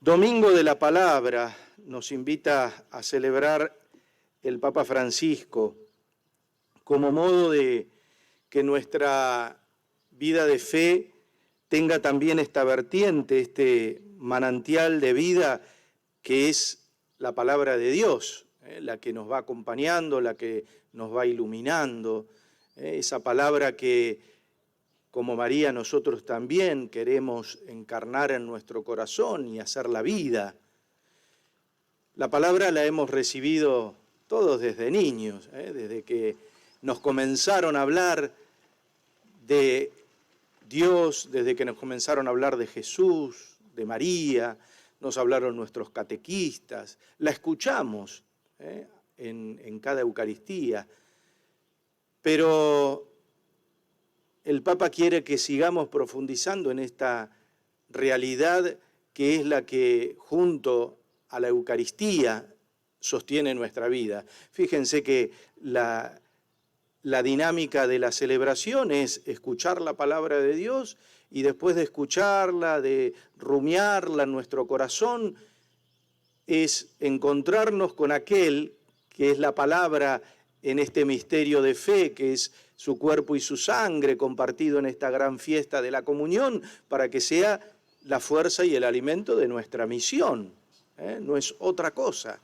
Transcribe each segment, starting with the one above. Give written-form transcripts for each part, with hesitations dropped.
Domingo de la Palabra nos invita a celebrar el Papa Francisco como modo de que nuestra vida de fe tenga también esta vertiente, este manantial de vida que es la palabra de Dios, la que nos va acompañando, la que nos va iluminando, esa palabra que, como María, nosotros también queremos encarnar en nuestro corazón y hacer la vida. La palabra la hemos recibido todos desde niños, desde que nos comenzaron a hablar de Dios, desde que nos comenzaron a hablar de Jesús, de María, nos hablaron nuestros catequistas, la escuchamos en cada Eucaristía, pero el Papa quiere que sigamos profundizando en esta realidad que es la que junto a la Eucaristía sostiene nuestra vida. Fíjense que la dinámica de la celebración es escuchar la palabra de Dios y después de escucharla, de rumiarla en nuestro corazón, es encontrarnos con aquel que es la palabra en este misterio de fe, que es su cuerpo y su sangre compartido en esta gran fiesta de la comunión, para que sea la fuerza y el alimento de nuestra misión. No es otra cosa.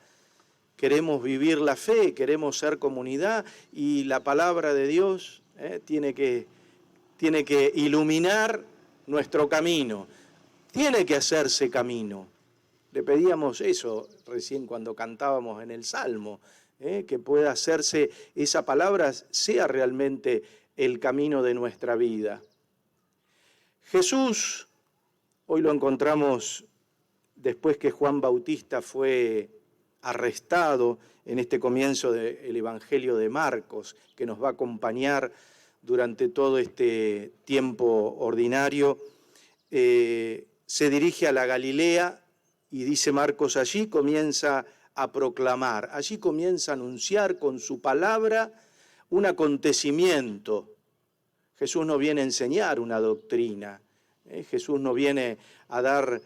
Queremos vivir la fe, queremos ser comunidad y la palabra de Dios tiene que iluminar nuestro camino, tiene que hacerse camino. Le pedíamos eso recién cuando cantábamos en el Salmo, que pueda hacerse esa palabra, sea realmente el camino de nuestra vida. Jesús, hoy lo encontramos después que Juan Bautista fue arrestado en este comienzo del Evangelio de Marcos, que nos va a acompañar durante todo este tiempo ordinario, se dirige a la Galilea y dice Marcos, allí comienza a proclamar, allí comienza a anunciar con su palabra un acontecimiento. Jesús no viene a enseñar una doctrina, Jesús no viene a dar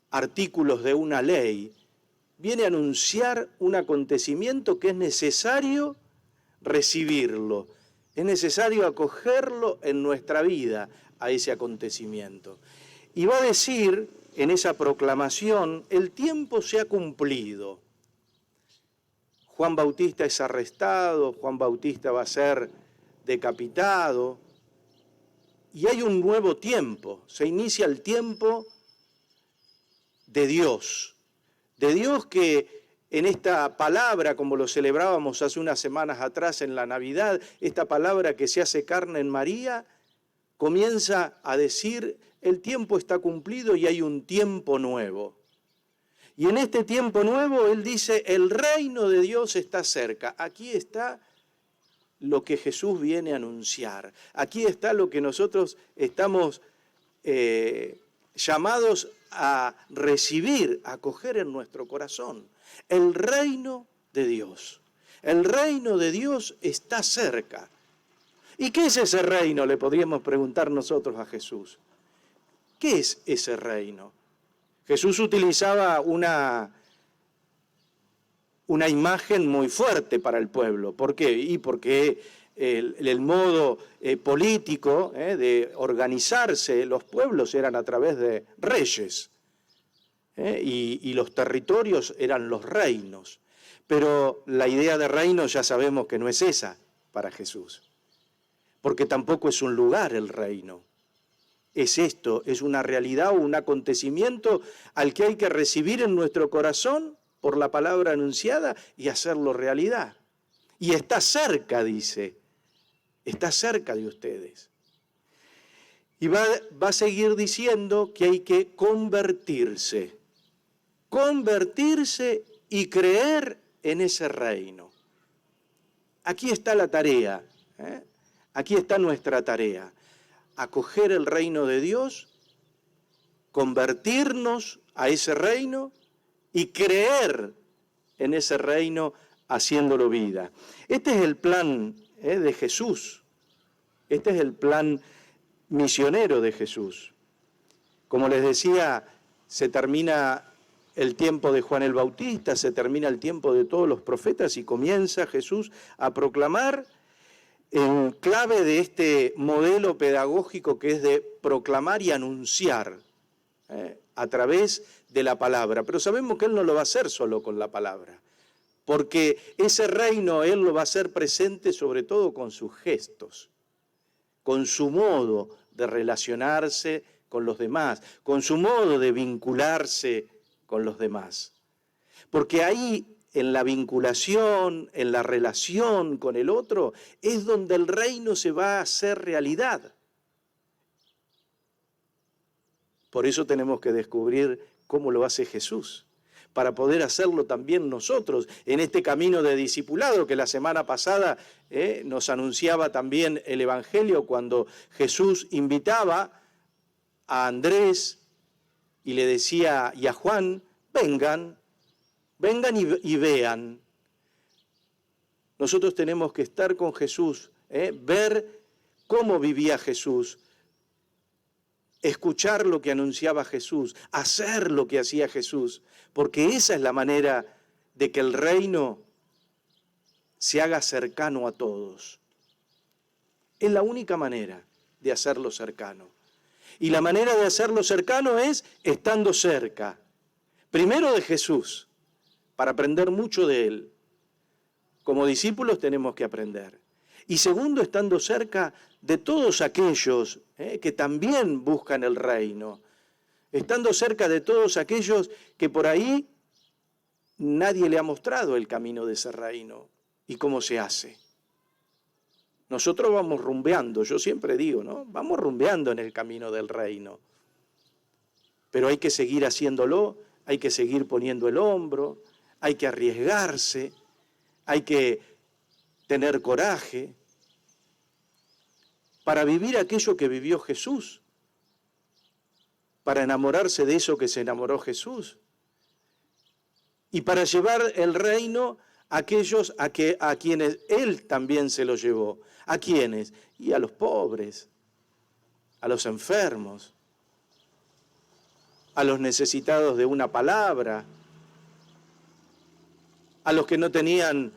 artículos de una ley, viene a anunciar un acontecimiento que es necesario recibirlo, es necesario acogerlo en nuestra vida a ese acontecimiento. Y va a decir en esa proclamación, el tiempo se ha cumplido. Juan Bautista es arrestado, Juan Bautista va a ser decapitado, y hay un nuevo tiempo, se inicia el tiempo de Dios que en esta palabra, como lo celebrábamos hace unas semanas atrás en la Navidad, esta palabra que se hace carne en María, comienza a decir, el tiempo está cumplido y hay un tiempo nuevo. Y en este tiempo nuevo, él dice, el reino de Dios está cerca. Aquí está lo que Jesús viene a anunciar. Aquí está lo que nosotros estamos llamados a recibir, a acoger en nuestro corazón. El reino de Dios. El reino de Dios está cerca. ¿Y qué es ese reino? Le podríamos preguntar nosotros a Jesús. ¿Qué es ese reino? Jesús utilizaba una imagen muy fuerte para el pueblo. ¿Por qué? Y porque el modo político de organizarse los pueblos eran a través de reyes y los territorios eran los reinos. Pero la idea de reino ya sabemos que no es esa para Jesús, porque tampoco es un lugar el reino. Es esto, es una realidad o un acontecimiento al que hay que recibir en nuestro corazón por la palabra anunciada y hacerlo realidad. Y está cerca, dice, está cerca de ustedes. Y va a seguir diciendo que hay que convertirse y creer en ese reino. Aquí está la tarea, aquí está nuestra tarea. Acoger el reino de Dios, convertirnos a ese reino y creer en ese reino haciéndolo vida. Este es el plan de Jesús, este es el plan misionero de Jesús. Como les decía, se termina el tiempo de Juan el Bautista, se termina el tiempo de todos los profetas y comienza Jesús a proclamar en clave de este modelo pedagógico que es de proclamar y anunciar a través de la palabra. Pero sabemos que Él no lo va a hacer solo con la palabra, porque ese reino Él lo va a hacer presente sobre todo con sus gestos, con su modo de relacionarse con los demás, con su modo de vincularse con los demás. Porque ahí, en la vinculación, en la relación con el otro, es donde el reino se va a hacer realidad. Por eso tenemos que descubrir cómo lo hace Jesús, para poder hacerlo también nosotros en este camino de discipulado que la semana pasada nos anunciaba también el Evangelio cuando Jesús invitaba a Andrés y le decía y a Juan, vengan y vean. Nosotros tenemos que estar con Jesús, ver cómo vivía Jesús, escuchar lo que anunciaba Jesús, hacer lo que hacía Jesús, porque esa es la manera de que el reino se haga cercano a todos. Es la única manera de hacerlo cercano. Y la manera de hacerlo cercano es estando cerca, primero de Jesús, para aprender mucho de Él. Como discípulos tenemos que aprender. Y segundo, estando cerca de todos aquellos que también buscan el reino. Estando cerca de todos aquellos que por ahí nadie le ha mostrado el camino de ese reino y cómo se hace. Nosotros vamos rumbeando, yo siempre digo, ¿no? Vamos rumbeando en el camino del reino. Pero hay que seguir haciéndolo, hay que seguir poniendo el hombro, hay que arriesgarse, hay que tener coraje para vivir aquello que vivió Jesús, para enamorarse de eso que se enamoró Jesús y para llevar el reino a aquellos a quienes Él también se lo llevó. ¿A quiénes? Y a los pobres, a los enfermos, a los necesitados de una palabra, a los que no tenían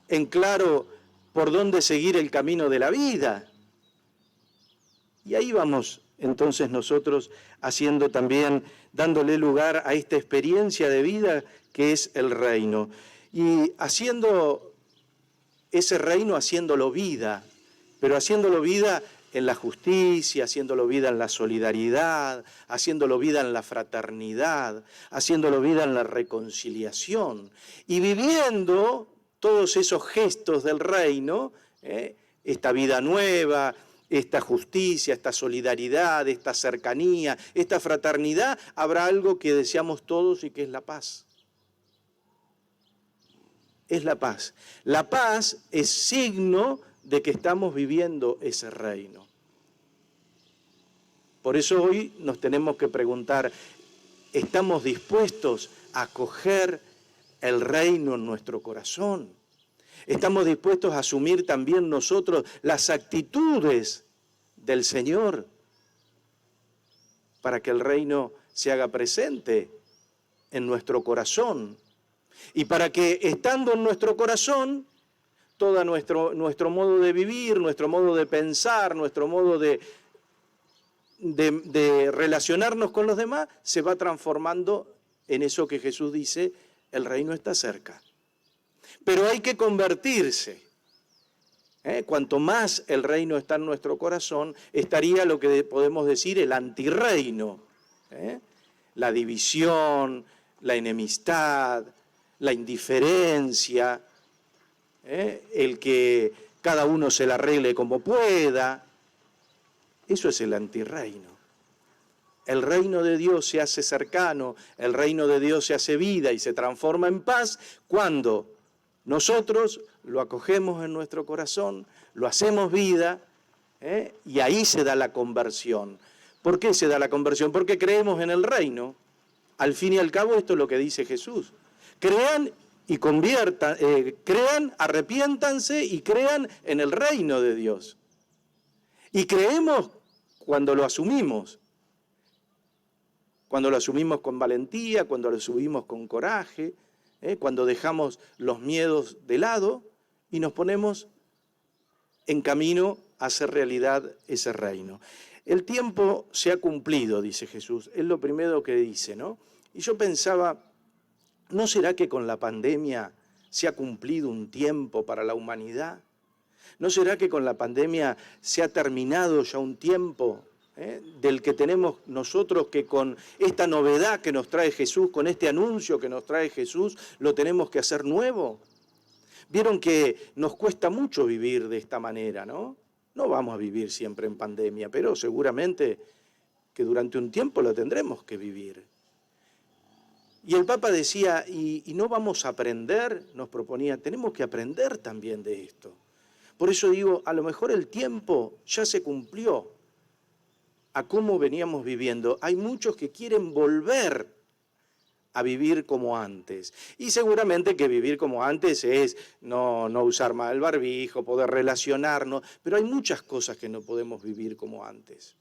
en claro por dónde seguir el camino de la vida. Y ahí vamos entonces nosotros haciendo también, dándole lugar a esta experiencia de vida que es el reino. Y haciendo ese reino, haciéndolo vida, pero haciéndolo vida en la justicia, haciéndolo vida en la solidaridad, haciéndolo vida en la fraternidad, haciéndolo vida en la reconciliación y viviendo todos esos gestos del reino, esta vida nueva, esta justicia, esta solidaridad, esta cercanía, esta fraternidad, habrá algo que deseamos todos y que es la paz. Es la paz. La paz es signo de que estamos viviendo ese reino. Por eso hoy nos tenemos que preguntar, ¿estamos dispuestos a acoger el reino en nuestro corazón? ¿Estamos dispuestos a asumir también nosotros las actitudes del Señor para que el reino se haga presente en nuestro corazón? Y para que, estando en nuestro corazón, todo nuestro modo de vivir, nuestro modo de pensar, nuestro modo de relacionarnos con los demás, se va transformando en eso que Jesús dice, el reino está cerca. Pero hay que convertirse. Cuanto más el reino está en nuestro corazón, estaría lo que podemos decir el antirreino. La división, la enemistad, la indiferencia, el que cada uno se la arregle como pueda. Eso es el antirreino. El reino de Dios se hace cercano, el reino de Dios se hace vida y se transforma en paz cuando nosotros lo acogemos en nuestro corazón, lo hacemos vida, y ahí se da la conversión. ¿Por qué se da la conversión? Porque creemos en el reino. Al fin y al cabo esto es lo que dice Jesús. Crean y conviertan, crean, arrepiéntanse y crean en el reino de Dios. Y creemos cuando lo asumimos. cuando lo asumimos con valentía, cuando lo asumimos con coraje, cuando dejamos los miedos de lado y nos ponemos en camino a hacer realidad ese reino. El tiempo se ha cumplido, dice Jesús, es lo primero que dice, ¿no? Y yo pensaba, ¿no será que con la pandemia se ha cumplido un tiempo para la humanidad? ¿No será que con la pandemia se ha terminado ya un tiempo del que tenemos nosotros, que con esta novedad que nos trae Jesús, con este anuncio que nos trae Jesús, lo tenemos que hacer nuevo? Vieron que nos cuesta mucho vivir de esta manera, ¿no? No vamos a vivir siempre en pandemia, pero seguramente que durante un tiempo lo tendremos que vivir. Y el Papa decía, ¿y no vamos a aprender? Nos proponía, tenemos que aprender también de esto. Por eso digo, a lo mejor el tiempo ya se cumplió a cómo veníamos viviendo. Hay muchos que quieren volver a vivir como antes. Y seguramente que vivir como antes es no usar más el barbijo, poder relacionarnos, pero hay muchas cosas que no podemos vivir como antes,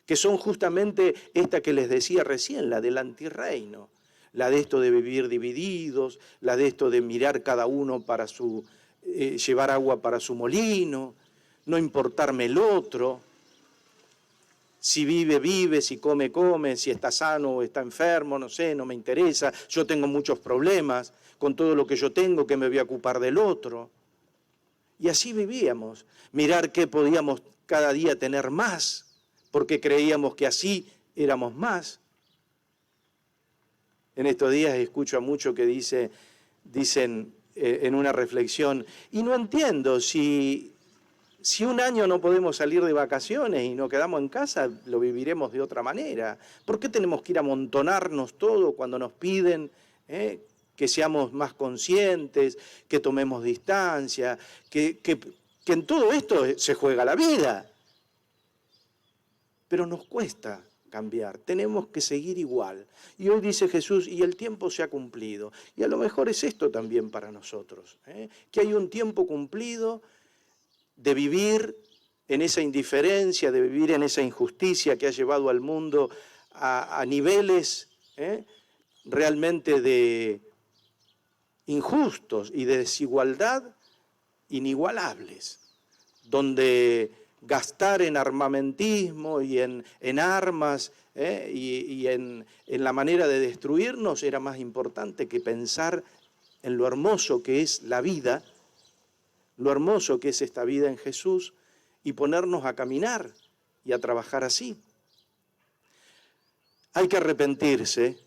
que son justamente esta que les decía recién, la del antirreino, la de esto de vivir divididos, la de esto de mirar cada uno para llevar agua para su molino, no importarme el otro. Si vive, vive, si come, come, si está sano o está enfermo, no sé, no me interesa. Yo tengo muchos problemas con todo lo que yo tengo, que me voy a ocupar del otro. Y así vivíamos, mirar qué podíamos cada día tener más, porque creíamos que así éramos más. En estos días escucho a muchos que dicen en una reflexión, y no entiendo si un año no podemos salir de vacaciones y nos quedamos en casa, lo viviremos de otra manera. ¿Por qué tenemos que ir a amontonarnos todo cuando nos piden que seamos más conscientes, que tomemos distancia, que en todo esto se juega la vida? Pero nos cuesta cambiar, tenemos que seguir igual. Y hoy dice Jesús, y el tiempo se ha cumplido. Y a lo mejor es esto también para nosotros, que hay un tiempo cumplido de vivir en esa indiferencia, de vivir en esa injusticia que ha llevado al mundo a niveles realmente de injustos y de desigualdad inigualables, donde gastar en armamentismo y en armas y en la manera de destruirnos era más importante que pensar en lo hermoso que es la vida, lo hermoso que es esta vida en Jesús, y ponernos a caminar y a trabajar así. Hay que arrepentirse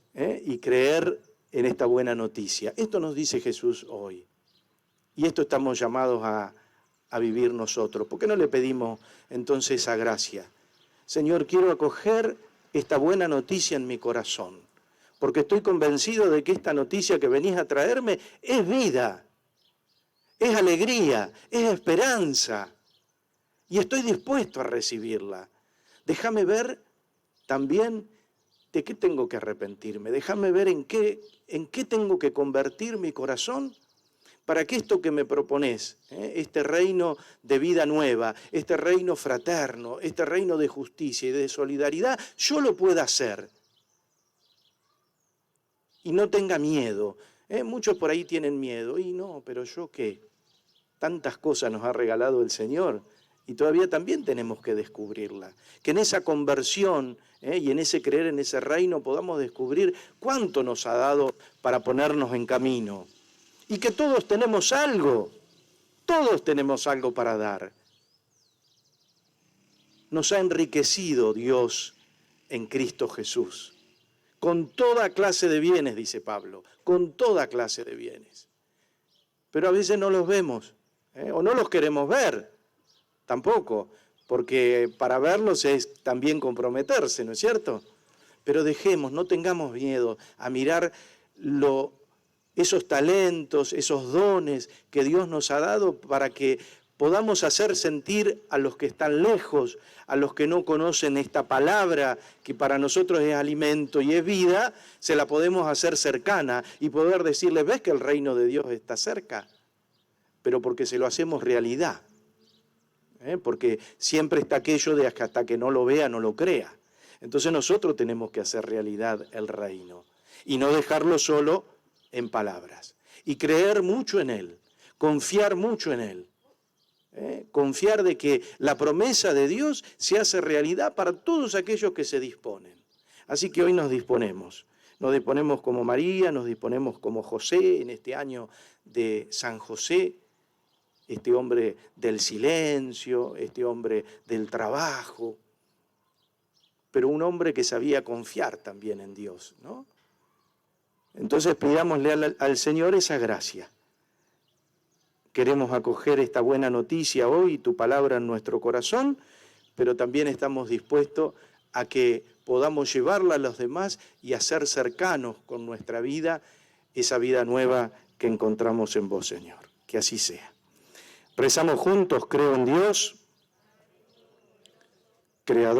y creer en esta buena noticia. Esto nos dice Jesús hoy. Y esto estamos llamados a vivir nosotros. ¿Por qué no le pedimos entonces esa gracia? Señor, quiero acoger esta buena noticia en mi corazón, porque estoy convencido de que esta noticia que venís a traerme es vida, es alegría, es esperanza, y estoy dispuesto a recibirla. Déjame ver también de qué tengo que arrepentirme, déjame ver en qué tengo que convertir mi corazón para que esto que me propones, este reino de vida nueva, este reino fraterno, este reino de justicia y de solidaridad, yo lo pueda hacer y no tenga miedo. Muchos por ahí tienen miedo, y no, pero ¿yo qué? Tantas cosas nos ha regalado el Señor y todavía también tenemos que descubrirla. Que en esa conversión y en ese creer en ese reino podamos descubrir cuánto nos ha dado para ponernos en camino. Y que todos tenemos algo para dar. Nos ha enriquecido Dios en Cristo Jesús, con toda clase de bienes, dice Pablo, con toda clase de bienes. Pero a veces no los vemos. O no los queremos ver, tampoco, porque para verlos es también comprometerse, ¿no es cierto? Pero dejemos, no tengamos miedo a mirar esos talentos, esos dones que Dios nos ha dado para que podamos hacer sentir a los que están lejos, a los que no conocen esta palabra que para nosotros es alimento y es vida, se la podemos hacer cercana y poder decirles, ¿ves que el reino de Dios está cerca? Pero porque se lo hacemos realidad, porque siempre está aquello de hasta que no lo vea, no lo crea. Entonces nosotros tenemos que hacer realidad el reino y no dejarlo solo en palabras. Y creer mucho en Él, confiar mucho en Él. Confiar de que la promesa de Dios se hace realidad para todos aquellos que se disponen. Así que hoy nos disponemos como María, nos disponemos como José en este año de San José, este hombre del silencio, este hombre del trabajo, pero un hombre que sabía confiar también en Dios, ¿no? Entonces pidámosle al Señor esa gracia. Queremos acoger esta buena noticia hoy, tu palabra en nuestro corazón, pero también estamos dispuestos a que podamos llevarla a los demás y hacer cercanos con nuestra vida esa vida nueva que encontramos en vos, Señor. Que así sea. Rezamos juntos, creo en Dios, Creador.